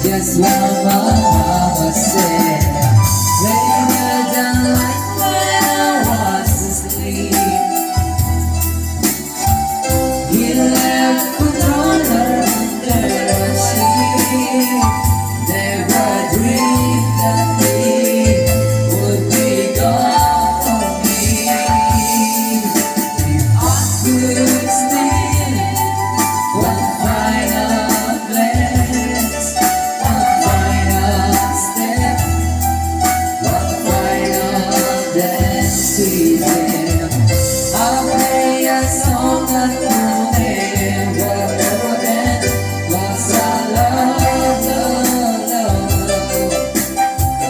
Just what my mama said. Lay me down like when I was asleep. He left control under the sheet. Never dreamed that he would be gone from me. If I could steal one final glance, one final step, one final dance with him, I'll play a song that will never end. 'Cause I love, love, love,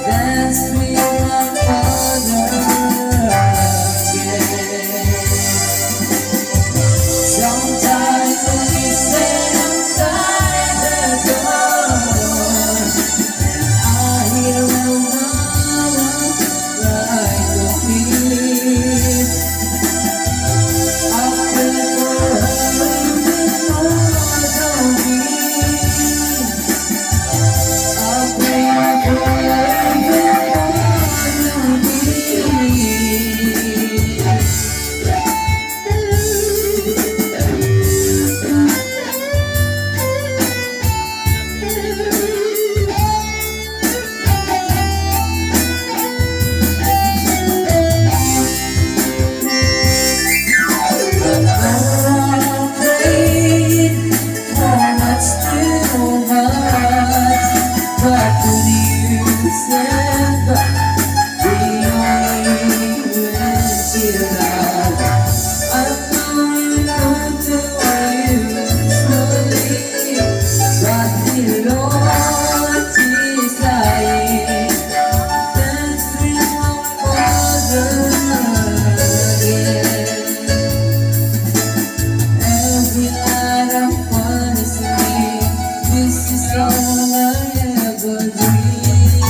dance with my father again. Sometimes when you stand outside the door, I hear my mama cry for me. I pray for her before I leave. I pray for her before I leave. This is all I ever dreamed.